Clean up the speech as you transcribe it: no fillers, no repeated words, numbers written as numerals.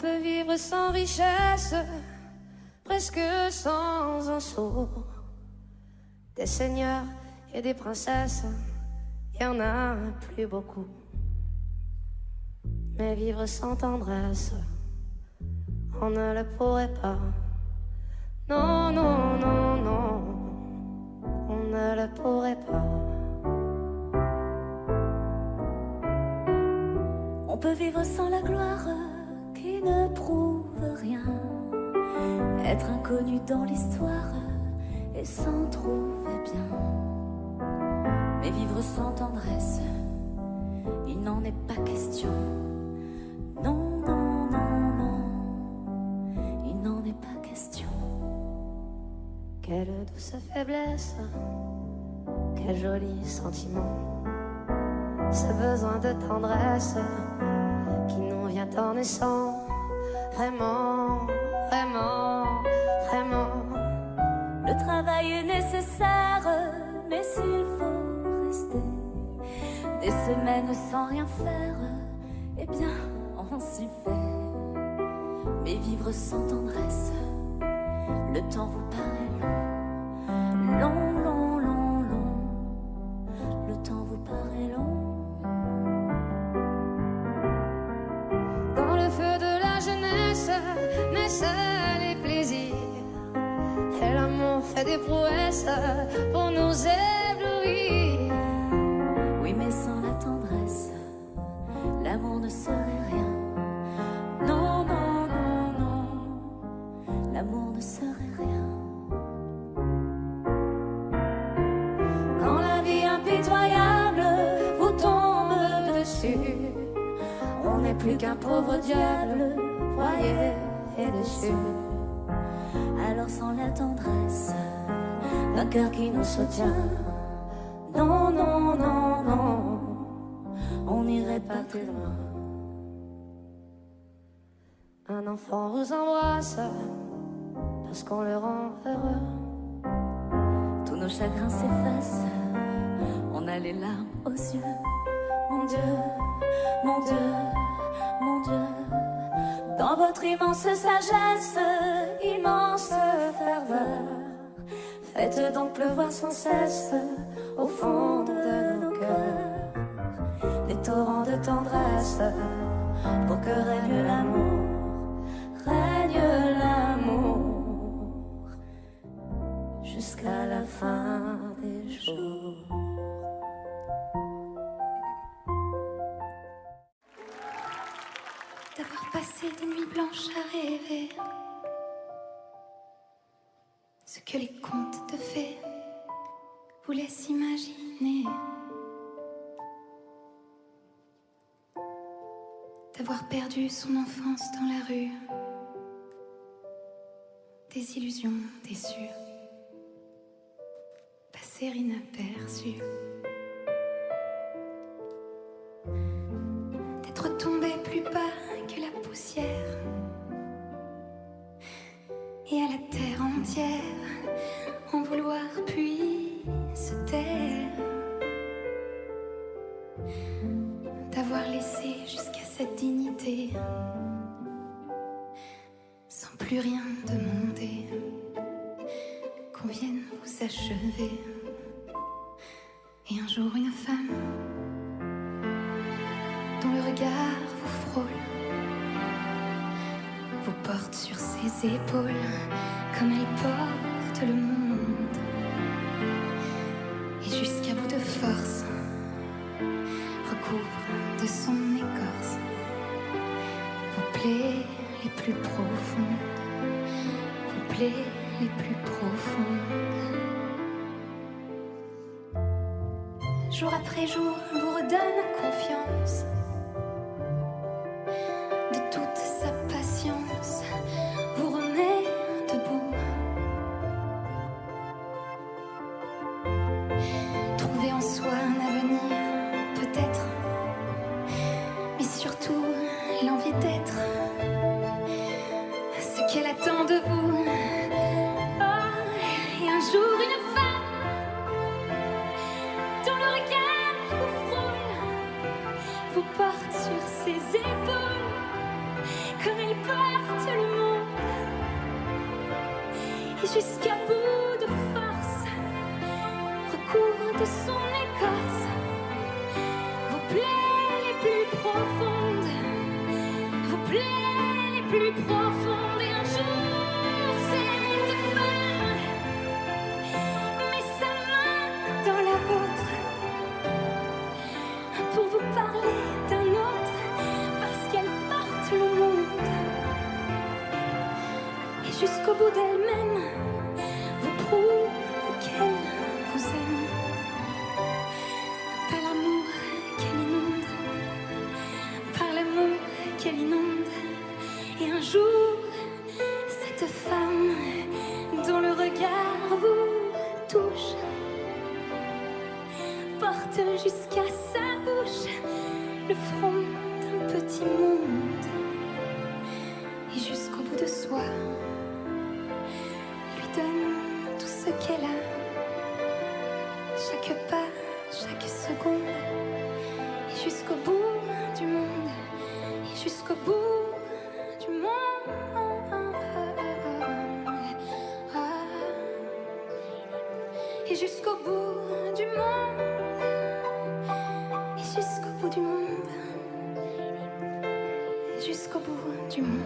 peut vivre sans richesse, presque sans un sou. Des seigneurs et des princesses, y en a plus beaucoup. Mais vivre sans tendresse, on ne le pourrait pas. Non, non, non, non, on ne le pourrait pas. On peut vivre sans la gloire qui ne prouve rien, être inconnu dans l'histoire et s'en trouver bien. Mais vivre sans tendresse, il n'en est pas question. Non, non, non, non, il n'en est pas question. Quelle douce faiblesse, quel joli sentiment, ce besoin de tendresse qui nous vient en naissant. Vraiment, vraiment, vraiment. Le travail est nécessaire, mais s'il faut rester des semaines sans rien faire, eh bien, on s'y fait. Mais vivre sans tendresse, le temps vous paraît long, long, long, long, long. Le temps vous paraît long. Dans le feu de la jeunesse naissent les plaisirs, et l'amour fait des prouesses pour nous éblouir. Oui, mais sans la tendresse, l'amour ne serait rien. Non, non, non, non, l'amour ne serait rien. Quand la vie impitoyable vous tombe dessus, on n'est plus qu'un pauvre diable broyé et dessus. Alors sans la tendresse d'un cœur qui nous soutient, non, non, non, non, on n'irait pas plus loin. Un enfant vous embrasse parce qu'on le rend heureux. Tous nos chagrins s'effacent, on a les larmes aux yeux. Mon Dieu, mon Dieu, mon Dieu, dans votre immense sagesse, immense ferveur, faites donc pleuvoir sans cesse au fond de nos cœurs des torrents de tendresse pour que règne l'amour, règne l'amour jusqu'à la fin des jours. D'avoir passé des nuits blanches à rêver ce que les contes de fées vous laissent imaginer. D'avoir perdu son enfance dans la rue, des illusions déçues, passer inaperçues. D'être tombé plus bas que la poussière et à la terre entière en vouloir puis se taire. D'avoir laissé jusqu'à cette dignité sans plus rien demander, qu'on vienne vous achever. Et un jour une femme dont le regard vous frôle vous porte sur ses épaules comme elle porte le monde, et jusqu'à bout de force recouvre de son écorce vos plaies les plus profondes, vos plaies les plus profondes. Jour après jour vous redonne confiance de toute sa patience, vous remet debout. Trouver en soi un avenir, peut-être, mais surtout l'envie d'être ce qu'elle attend de vous. Oh, et un jour une femme dont le regard vous frôle vous porte sur ses épaules comme il porte le monde. Et jusqu'à bout de force, recouvre de son écorce vos plaies les plus profondes, vos plaies les plus profondes. Et un jour, cette femme met sa main dans la vôtre pour vous parler d'un autre, parce qu'elle porte le monde. Et jusqu'au bout d'elle-même, vous prouve qu'elle vous aime. Par l'amour qu'elle inonde, par l'amour qu'elle inonde. Et un jour, cette femme dont le regard vous touche porte jusqu'à sa bouche le front d'un petit monde. Et jusqu'au bout de soi, lui donne tout ce qu'elle a, chaque pas, chaque seconde. Et jusqu'au bout du monde, et jusqu'au bout du monde. Et jusqu'au bout du monde, et jusqu'au bout du monde, jusqu'au bout du monde.